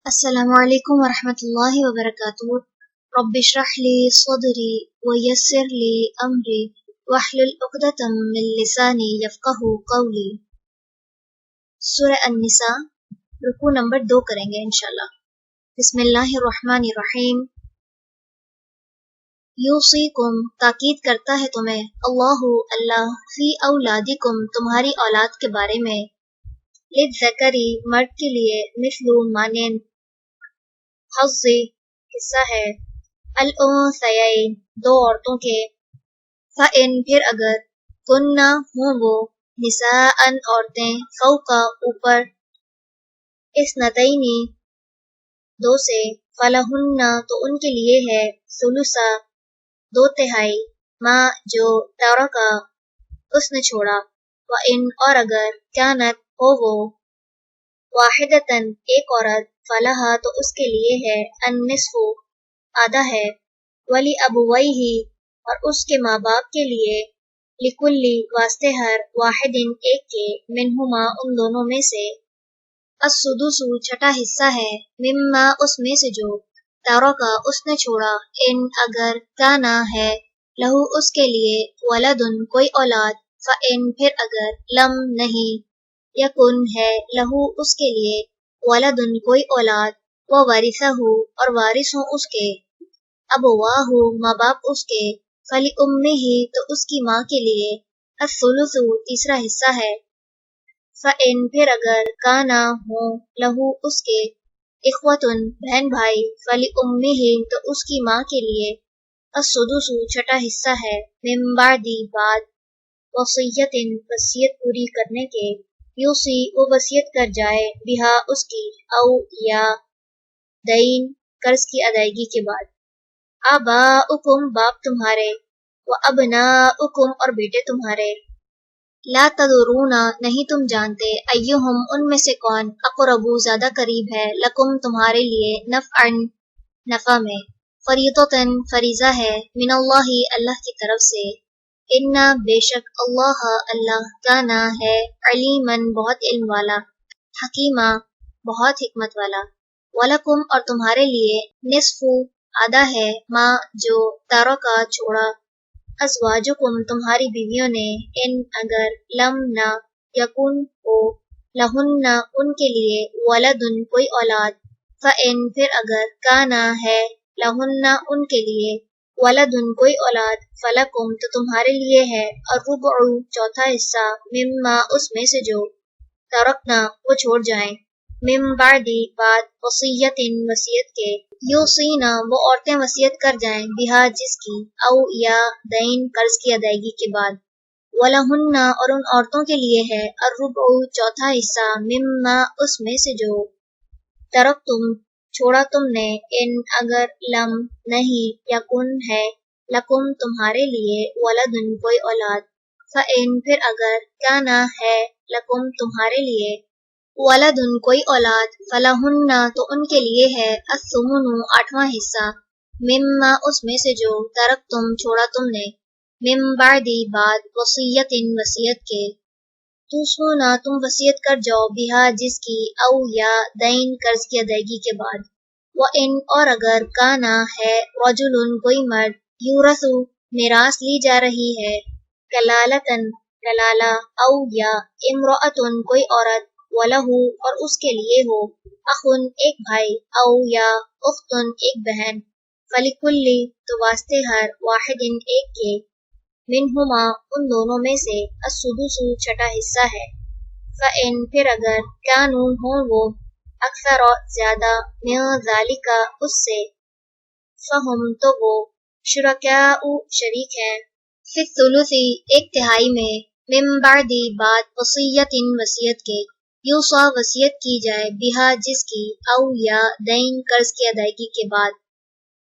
السلام علیکم ورحمۃ اللہ وبرکاتہ۔ رب اشرح لی صدری ویسر لی امری واحلل عقدۃ من لسانی یفقہوا قولی۔ سورہ النساء رکوع نمبر 2 کریں گے انشاءاللہ۔ بسم اللہ الرحمن الرحیم۔ یوصیکم تاکید کرتا ہے تمہیں اللہ فی اولادکم تمہاری اولاد کے بارے میں، للذکری مرد کے لیے، مثل مانند، حظ حصہ ہے، الانثیین دو عورتوں کے، فإن پھر اگر، کننا ہوں وہ، نساء عورتیں، فوق اوپر، اثنتین دو سے، فلہن تو ان کے لیے ہے، ثلثا دو تہائی، ما جو ترکا اس نے چھوڑا، وإن اور اگر، کانت ہو وہ، واحدتاً ایک عورت، فلہا تو اس کے لیے ہے، النصف آدھا ہے، ولی ابویہ اور اس کے ماں باپ کے لیے، لکلی واسطے ہر، واحد ایک کے، منہما ان دونوں میں سے، السدس چھٹا حصہ ہے، مما اس میں سے جو، ترکا اس نے چھوڑا، ان اگر، کانا ہے، لہو اس کے لیے، ولدن کوئی اولاد، فإن پھر اگر، لم نہیں، یکن ہے، لہو اس کے لیے، ولدن کوئی اولاد، وورثہ اور وارث ہوں اس کے، ابواہ ماں باپ اس کے، فلأمہ تو اس کی ماں کے لیے، الثلث تیسرا حصہ ہے، فإن پھر اگر، کانا ہوں، لہو اس کے، اخوتن بہن بھائی، فلأمہ تو اس کی ماں کے لیے، السدس چھٹا حصہ ہے، من بعد بعد، وصیت وصیت پوری کرنے کے، یوصی وہ وصیت کر جائے، بہا اس کی، او یا دین قرض کی ادائیگی کے بعد، آباؤکم باپ تمہارے، وابناؤکم اور بیٹے تمہارے، لا تدرون نہیں تم جانتے، ایہم ان میں سے کون، اقرب زیادہ قریب ہے، لکم تمہارے لیے، نفعا نفع میں، فریضۃ فریضہ ہے، من اللہ اللہ کی طرف سے، انا بے شک اللہ اللہ کانا ہے، علیماً بہت علم والا، حکیمہ بہت حکمت والا، ولکم اور تمہارے لیے، نصف آدھا ہے، ما جو ترکا چھوڑا، ازواجکم تمہاری بیویوں نے، ان اگر، لم نہ، یکن ہو، لہن ان کے لیے، ولدن کوئی اولاد، فإن پھر اگر، کانا ہے، لہن ان کے لیے، ولدن کوئی اولاد، فلکم تو تمہارے لیے ہے، الربع چوتھا حصہ، مما اس میں سے جو، ترکنا وہ چھوڑ جائیں، من بعد بعد، وصیت وصیت کے، یوصینا وہ عورتیں وصیت کر جائیں، بہا جس کی، او یا دین قرض کی ادائیگی کے بعد، ولہن اور ان عورتوں کے لیے ہے، الربع چوتھا حصہ، مما اس میں سے جو، ترکتم چھوڑا تم نے، ان اگر، لم نہیں، یکن ہے، لکم تمہارے لیے، ولدن کوئی اولاد، فإن پھر اگر، کانا ہے، لکم تمہارے لیے، ولدن کوئی اولاد، فلہن تو ان کے لیے ہے، الثمن آٹھواں حصہ، مما اس میں سے جو، ترکتم چھوڑا تم نے، من بعد بعد، وصیت وصیت کے، توصونا تم وصیت کر جاؤ، بہا جس کی، او یا دین قرض کی ادائیگی کے بعد، وإن اور اگر، کانا ہے، رجل کوئی مرد، یورث میراث لی جا رہی ہے، کلالتن کلالہ، او یا امرأتن کوئی عورت، ولہ اور اس کے لیے ہو، اخن ایک بھائی، او یا اختن ایک بہن، فلکل تو واسطے ہر، واحد ایک کے، منہما ان دونوں میں سے، السدس چھٹا حصہ ہے، فإن پھر اگر، کانوا ہوں وہ، اکثر زیادہ، من ذالک اس سے، فہم تو وہ، شرکاء شریک ہیں، فی الثلث ایک تہائی میں، من بعد بعد، وصیت وصیت کے، یوصی وصیت کی جائے، بہا جس کی، او یا دین قرض کی ادائیگی کے بعد،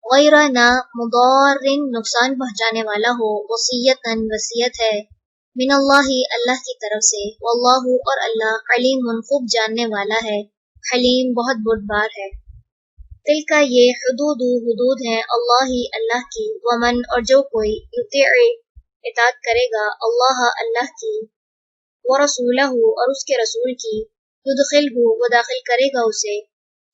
غیر نہ مضار نقصان پہنچانے والا ہو، وصیتاً وصیت ہے، من اللہ اللہ کی طرف سے، واللہ اور اللہ، علیم خوب جاننے والا ہے، حلیم بہت بردبار ہے، تلکا یہ حدود حدود ہیں، اللہ اللہ کی، ومن اور جو کوئی، یطیع اطاعت کرے گا، اللہ اللہ کی، ورسولہ اور اس کے رسول کی، یدخلہ وہ داخل کرے گا اسے،